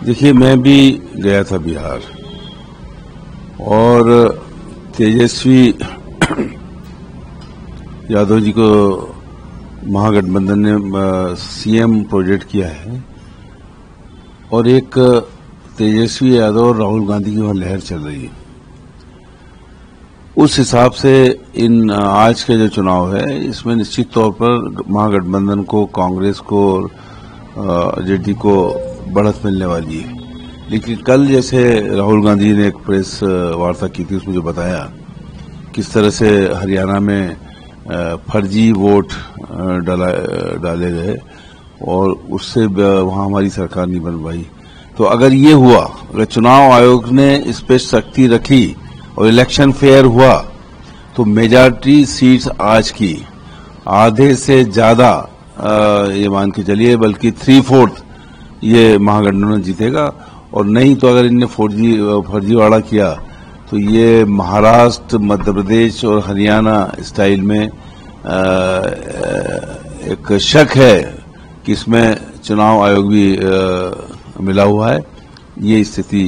देखिए, मैं भी गया था बिहार और तेजस्वी यादव जी को महागठबंधन ने सीएम प्रोजेक्ट किया है और एक तेजस्वी यादव और राहुल गांधी की वहां लहर चल रही है। उस हिसाब से इन आज के जो चुनाव है इसमें निश्चित तौर पर महागठबंधन को, कांग्रेस को और जेडी को बढ़त मिलने वाली है। लेकिन कल जैसे राहुल गांधी ने एक प्रेस वार्ता की थी, उसमें जो बताया किस तरह से हरियाणा में फर्जी वोट डाले गए और उससे वहां हमारी सरकार नहीं बन पाई। तो अगर ये हुआ, अगर चुनाव आयोग ने इस पे सख्ती रखी और इलेक्शन फेयर हुआ तो मेजॉरिटी सीट्स आज की आधे से ज्यादा ये मान के चलिए, बल्कि 3/4 ये महागठबंधन जीतेगा। और नहीं तो अगर इनने फर्जीवाड़ा किया तो ये महाराष्ट्र, मध्य प्रदेश और हरियाणा स्टाइल में एक शक है कि इसमें चुनाव आयोग भी मिला हुआ है। ये स्थिति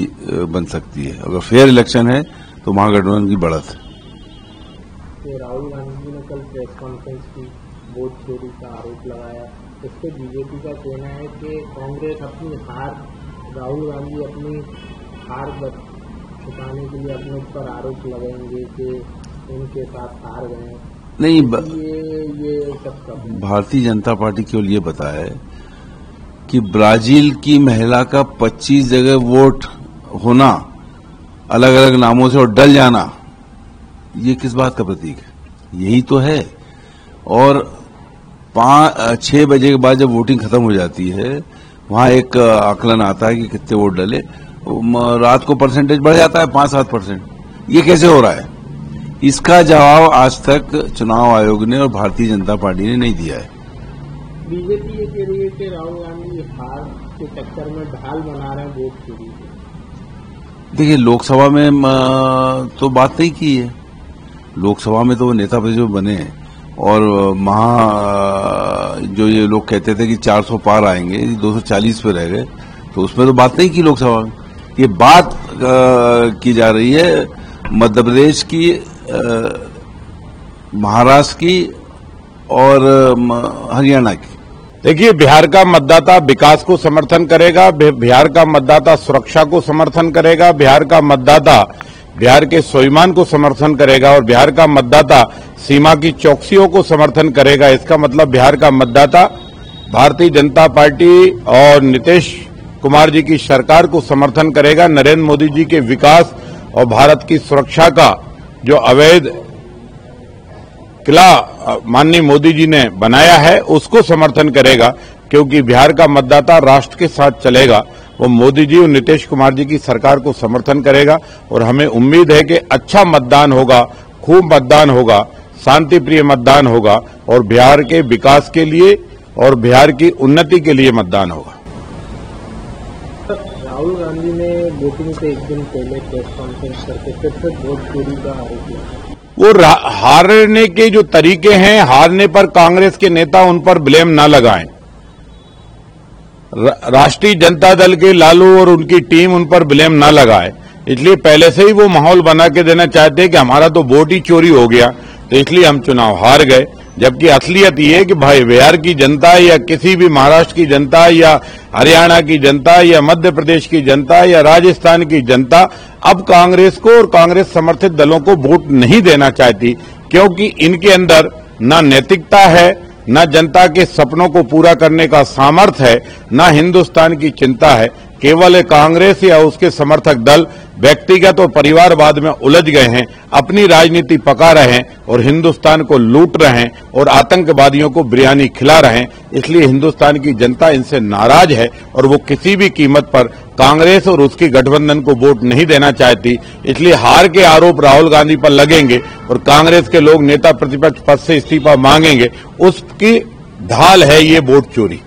बन सकती है। अगर फेयर इलेक्शन है तो महागठबंधन की बढ़त है। राहुल गांधी ने कल प्रेस कॉन्फ्रेंस की, वोट चोरी का आरोप लगाया। इस पर बीजेपी का कहना है कि कांग्रेस अपनी हार, राहुल गांधी अपनी हार छुपाने के लिए अपने ऊपर आरोप लगाएंगे कि उनके साथ हार गए। नहीं, ये सब भारतीय जनता पार्टी केवल ये बताया है कि ब्राजील की महिला का 25 जगह वोट होना अलग अलग नामों से और डल जाना, ये किस बात का प्रतीक है? यही तो है। और 6 बजे के बाद जब वोटिंग खत्म हो जाती है, वहां एक आकलन आता है कि कितने वोट डले, रात को परसेंटेज बढ़ जाता है 5-7%। ये कैसे हो रहा है? इसका जवाब आज तक चुनाव आयोग ने और भारतीय जनता पार्टी ने नहीं दिया है। बीजेपी ये कह रही है कि राहुल गांधी हार के चक्कर में ढाल बना रहे हैं वोट चोरी। देखिए, लोकसभा में तो बात नहीं की है। लोकसभा में तो वो नेता प्रतिपक्ष बने और जो ये लोग कहते थे कि 400 पार आएंगे, 240 पे रह गए, तो उसमें तो बात नहीं की लोकसभा में। ये बात की जा रही है मध्य प्रदेश की, महाराष्ट्र की और हरियाणा की। देखिए, बिहार का मतदाता विकास को समर्थन करेगा, बिहार का मतदाता सुरक्षा को समर्थन करेगा, बिहार का मतदाता बिहार के स्वाभिमान को समर्थन करेगा और बिहार का मतदाता सीमा की चौकसियों को समर्थन करेगा। इसका मतलब बिहार का मतदाता भारतीय जनता पार्टी और नीतीश कुमार जी की सरकार को समर्थन करेगा। नरेंद्र मोदी जी के विकास और भारत की सुरक्षा का जो अवैध किला माननीय मोदी जी ने बनाया है, उसको समर्थन करेगा, क्योंकि बिहार का मतदाता राष्ट्र के साथ चलेगा। वो मोदी जी और नीतीश कुमार जी की सरकार को समर्थन करेगा और हमें उम्मीद है कि अच्छा मतदान होगा, खूब मतदान होगा, शांति प्रिय मतदान होगा और बिहार के विकास के लिए और बिहार की उन्नति के लिए मतदान होगा। राहुल गांधी ने वोटिंग से एक दिन पहले प्रेस कॉन्फ्रेंस करके फिर से वोट चोरी का आरोप लगाया। वो हारने के जो तरीके हैं, हारने पर कांग्रेस के नेता उन पर ब्लेम ना लगाएं। राष्ट्रीय जनता दल के लालू और उनकी टीम उन पर ब्लेम ना लगाए। इसलिए पहले से ही वो माहौल बना के देना चाहते हैं कि हमारा तो वोट ही चोरी हो गया, तो इसलिए हम चुनाव हार गए। जबकि असलियत ये है कि भाई बिहार की जनता या किसी भी महाराष्ट्र की जनता या हरियाणा की जनता या मध्य प्रदेश की जनता या राजस्थान की जनता अब कांग्रेस को और कांग्रेस समर्थित दलों को वोट नहीं देना चाहती, क्योंकि इनके अंदर न नैतिकता है, न जनता के सपनों को पूरा करने का सामर्थ्य है, न हिंदुस्तान की चिंता है। केवल कांग्रेस या उसके समर्थक दल व्यक्तिगत और परिवारवाद में उलझ गए हैं, अपनी राजनीति पका रहे हैं और हिंदुस्तान को लूट रहे हैं और आतंकवादियों को बिरयानी खिला रहे हैं। इसलिए हिंदुस्तान की जनता इनसे नाराज है और वो किसी भी कीमत पर कांग्रेस और उसकी गठबंधन को वोट नहीं देना चाहती। इसलिए हार के आरोप राहुल गांधी पर लगेंगे और कांग्रेस के लोग नेता प्रतिपक्ष पद से इस्तीफा मांगेंगे। उसकी ढाल है ये वोट चोरी।